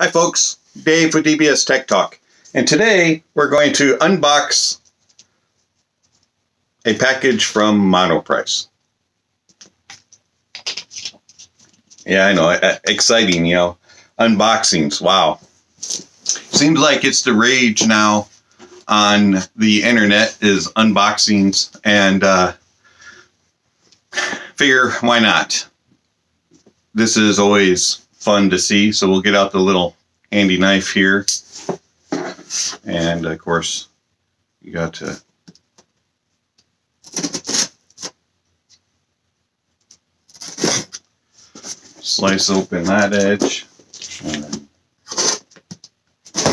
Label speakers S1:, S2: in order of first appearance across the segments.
S1: Hi folks, Dave with DBSTechTalk, and today we're going to unbox a package from Monoprice. Yeah, I know, exciting, unboxings, wow. Seems like it's the rage now on the internet is unboxings, and figure why not? This is always fun to see, so we'll get out the little handy knife here, and of course you got to slice open that edge,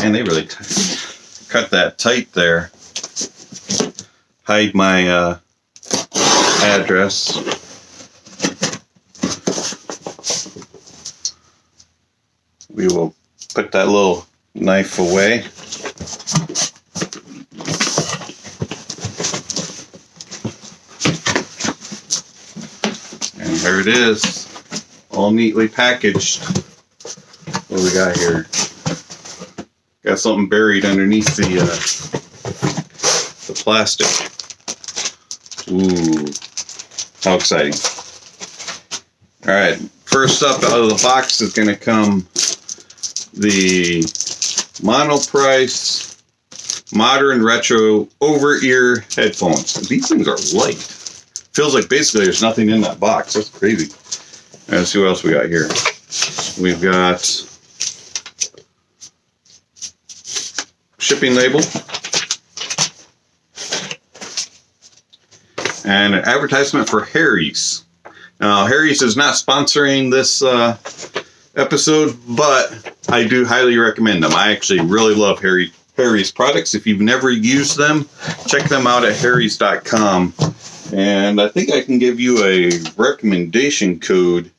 S1: and they really cut that tight there. Hide my address. We will put that little knife away. And there it is, all neatly packaged. What do we got here? Got something buried underneath the plastic. Ooh, how exciting. All right, first up out of the box is going to come the Monoprice Modern Retro Over-Ear Headphones. These things are light. Feels like basically there's nothing in that box. That's crazy. All right, let's see what else we got here. We've got shipping label and an advertisement for Harry's. Now, Harry's is not sponsoring this episode, but I do highly recommend them. I actually really love Harry's products. If you've never used them, check them out at harrys.com. And I think I can give you a recommendation code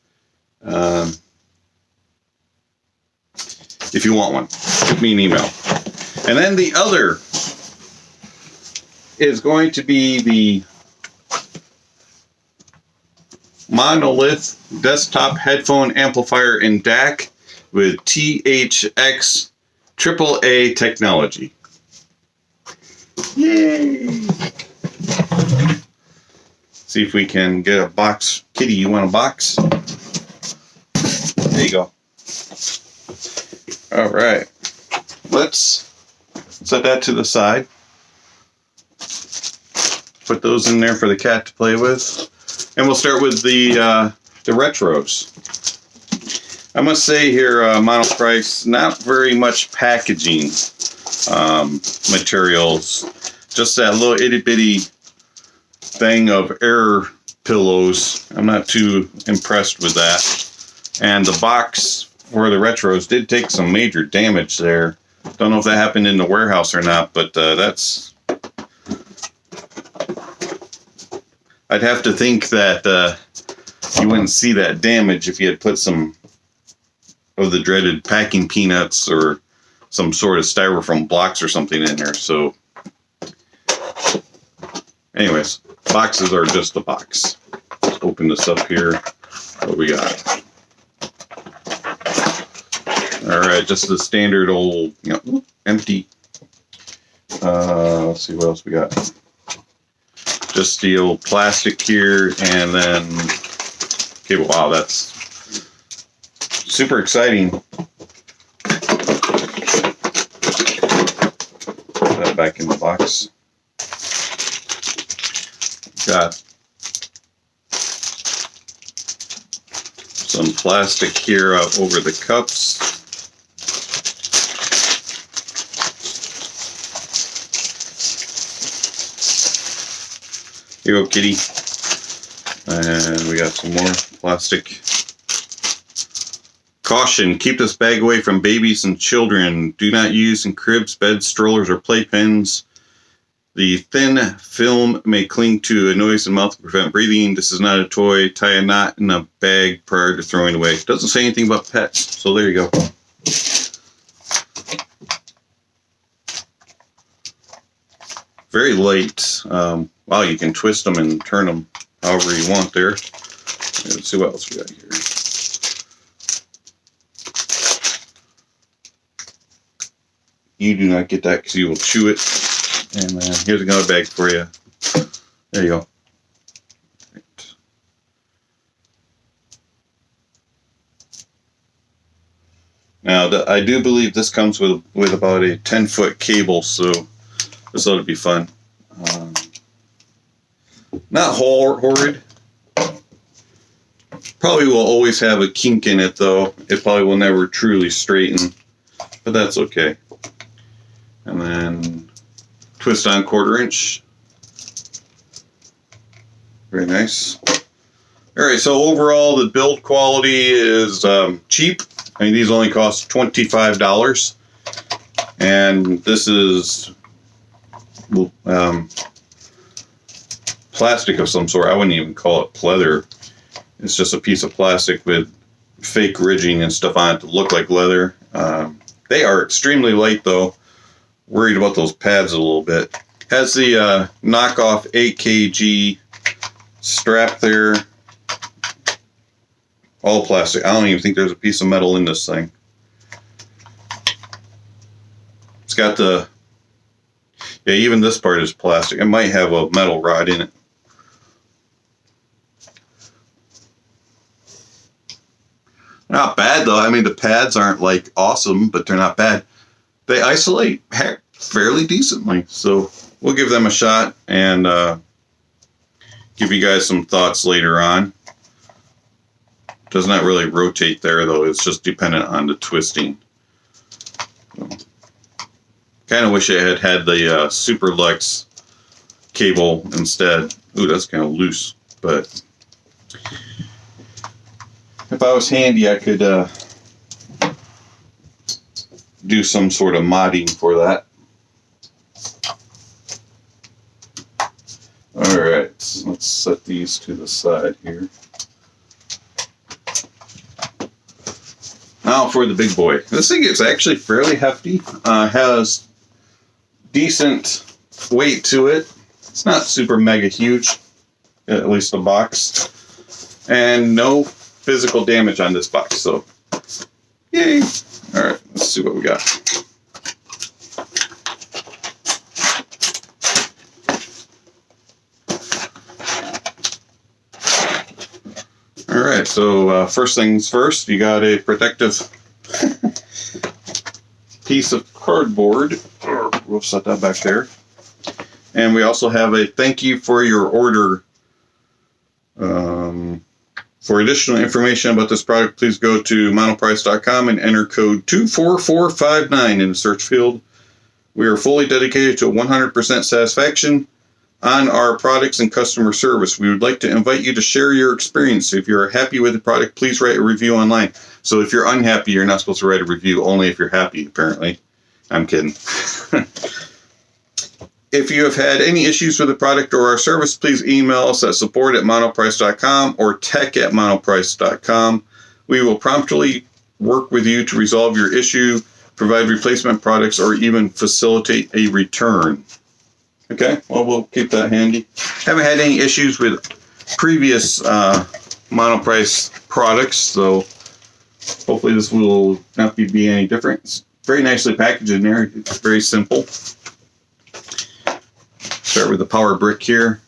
S1: if you want one. Give me an email. And then the other is going to be the Monolith desktop headphone amplifier and DAC with THX AAA technology. Yay! See if we can get a box. Kitty, you want a box? There you go. All right. Let's set that to the side. Put those in there for the cat to play with. And we'll start with the retros. I must say here, Monoprice, not very much packaging materials. Just that little itty bitty thing of air pillows. I'm not too impressed with that. And the box for the retros did take some major damage there. Don't know if that happened in the warehouse or not, but that's... I'd have to think that you wouldn't see that damage if you had put some of the dreaded packing peanuts or some sort of styrofoam blocks or something in there. So anyways, boxes are just a box. Let's open this up here. What we got? All right, just the standard old, empty. Let's see what else we got. Just the old plastic here, and then cable. Wow, that's super exciting. Put that back in the box. Got some plastic here over the cups. Here you go, kitty. And we got some more plastic. Caution, keep this bag away from babies and children. Do not use in cribs, beds, strollers, or playpens. The thin film may cling to a nose and mouth to prevent breathing. This is not a toy. Tie a knot in a bag prior to throwing away. It doesn't say anything about pets, so there you go. Very light. Wow, you can twist them and turn them however you want there. Let's see what else we got here. You do not get that because you will chew it. And then here's another bag for you. There you go. Right. Now, I do believe this comes with about a 10-foot cable, so this ought to be fun. Not horrid. Probably will always have a kink in it, though. It probably will never truly straighten, but that's okay. And then twist on 1/4 inch. Very nice. All right, so overall the build quality is cheap. I mean, these only cost $25, and this is plastic of some sort. I wouldn't even call it pleather. It's just a piece of plastic with fake ridging and stuff on it to look like leather. They are extremely light, though. Worried about those pads a little bit. Has the knockoff 8 kg strap there. All plastic. I don't even think there's a piece of metal in this thing. It's got the... Yeah, even this part is plastic. It might have a metal rod in it. Not bad, though. I mean, the pads aren't like awesome, but they're not bad. They isolate fairly decently, so we'll give them a shot and give you guys some thoughts later on. Does not really rotate there, though. It's just dependent on the twisting. So, kind of wish I had had the Super Lux cable instead. Ooh, that's kind of loose, but if I was handy, I could do some sort of modding for that. Alright, let's set these to the side here. Now for the big boy. This thing is actually fairly hefty. Has decent weight to it. It's not super mega huge, at least the box. And no physical damage on this box, so yay. Alright, let's see what we got. Alright, so first things first, you got a protective piece of cardboard. We'll set that back there. And we also have a thank you for your order. For additional information about this product, please go to Monoprice.com and enter code 24459 in the search field. We are fully dedicated to 100% satisfaction on our products and customer service. We would like to invite you to share your experience. If you're happy with the product, please write a review online. So if you're unhappy, you're not supposed to write a review, only if you're happy, apparently. I'm kidding. If you have had any issues with the product or our service, please email us at support@monoprice.com or tech@monoprice.com. We will promptly work with you to resolve your issue, provide replacement products, or even facilitate a return. Okay, well, we'll keep that handy. Haven't had any issues with previous Monoprice products, so hopefully this will not be any different. It's very nicely packaged in there. It's very simple. Start with the power brick here.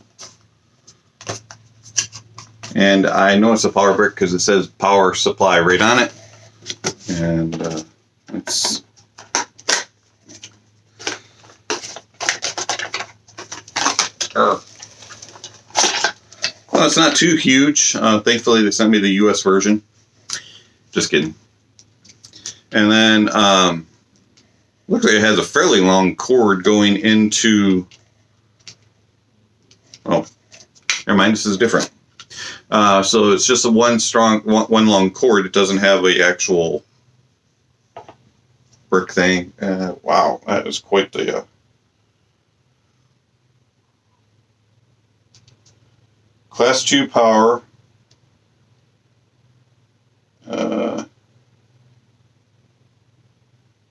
S1: And I know it's a power brick because it says power supply right on it. And it's well, it's not too huge. Thankfully, they sent me the US version. Just kidding. And then looks like it has a fairly long cord going into... Oh, never mind. This is different. So it's just a one long cord. It doesn't have a actual brick thing. Wow, that is quite the. Class 2 power.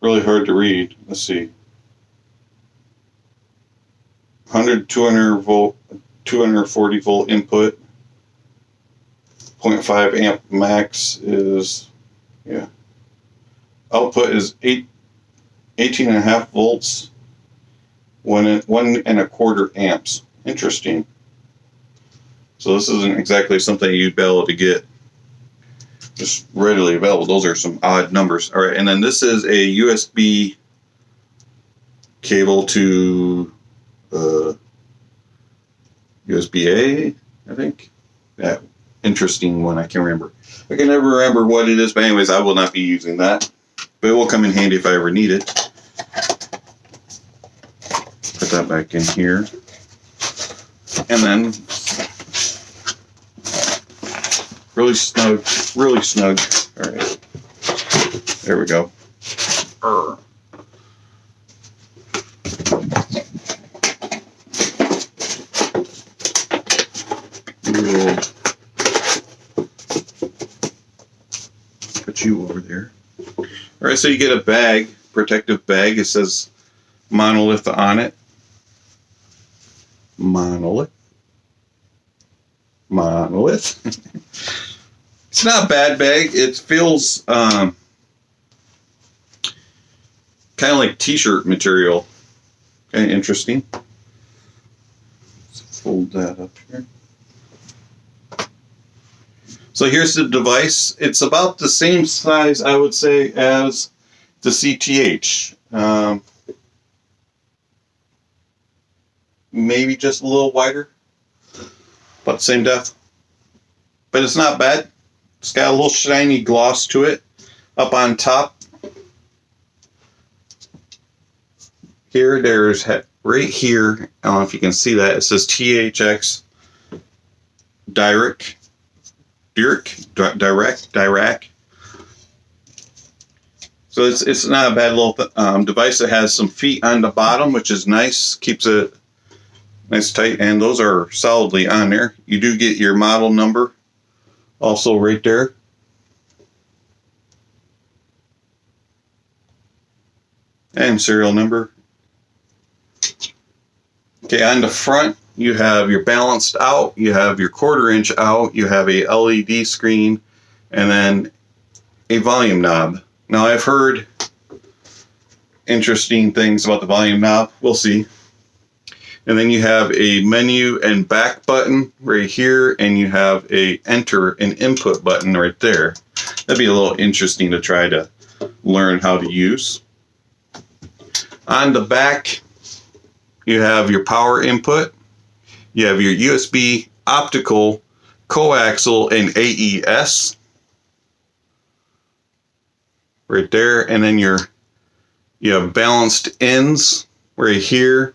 S1: Really hard to read. Let's see. 100, 200 volt, 240 volt input. 0.5 amp max is, yeah. Output is 8 18.5 volts, 1.25 amps. Interesting. So this isn't exactly something you'd be able to get just readily available. Those are some odd numbers. All right, and then this is a USB cable to USB-A, I think. That interesting one, I can't remember. I can never remember what it is, but anyways, I will not be using that. But it will come in handy if I ever need it. Put that back in here. And then really snug, really snug. All right, there we go. We'll put you over there. All right, so you get a bag, protective bag. It says Monolith on it. Monolith. It's not a bad bag. It feels kind of like t-shirt material. Kind of interesting. Let's fold that up here. So here's the device. It's about the same size, I would say, as the CTH. Maybe just a little wider. About the same depth. But it's not bad. It's got a little shiny gloss to it. Up on top. Here, there's right here. I don't know if you can see that. It says THX Direct. So it's not a bad little device. It has some feet on the bottom, which is nice. Keeps it nice tight, and those are solidly on there. You do get your model number also right there. And serial number. Okay, on the front, you have your balanced out, you have your 1/4 inch out, you have a LED screen, and then a volume knob. Now, I've heard interesting things about the volume knob. We'll see. And then you have a menu and back button right here, and you have a enter and input button right there. That'd be a little interesting to try to learn how to use. On the back, you have your power input. You have your USB, optical, coaxial, and AES right there. And then you have balanced ins right here.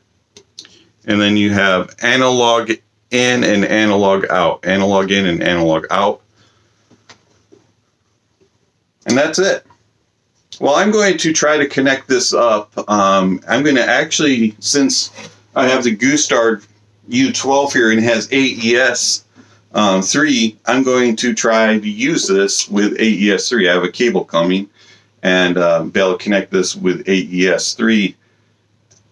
S1: And then you have analog in and analog out. Analog in and analog out. And that's it. Well, I'm going to try to connect this up. I'm going to actually, since I have the Gustard U12 here and it has AES 3, I'm going to try to use this with AES 3. I have a cable coming and be able to connect this with AES 3.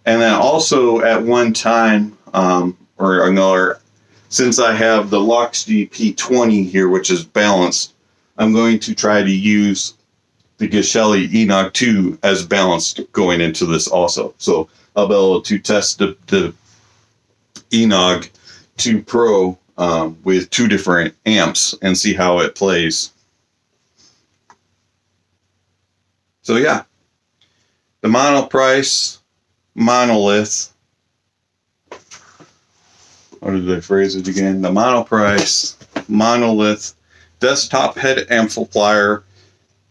S1: And then also at one time, or another, since I have the Loxd P20 here, which is balanced, I'm going to try to use the Geshelli Enog 2 as balanced going into this also. So I'll be able to test the Enog 2 Pro with 2 different amps and see how it plays. So yeah, the Monoprice Monolith. How did I phrase it again? The Monoprice Monolith desktop head amplifier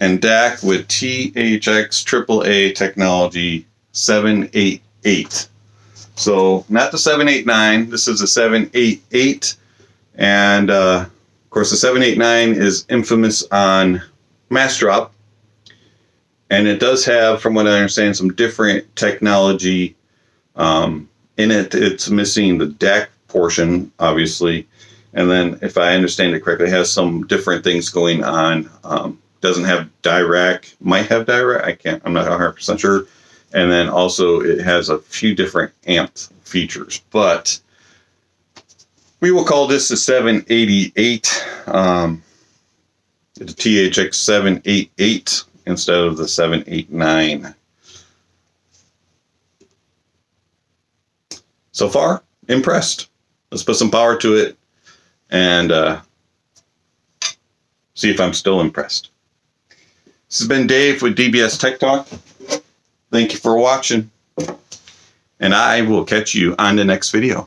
S1: and DAC with THX AAA technology 788. So not the 789, this is a 788. And of course the 789 is infamous on mass drop. And it does have, from what I understand, some different technology in it. It's missing the DAC portion, obviously. And then, if I understand it correctly, it has some different things going on. Doesn't have Dirac, might have Dirac, I'm not 100% sure. And then also it has a few different amp features. But we will call this the 788, the THX 788 instead of the 789. so far, impressed. Let's put some power to it and see if I'm still impressed. This has been Dave with DBS Tech Talk. Thank you for watching, and I will catch you on the next video.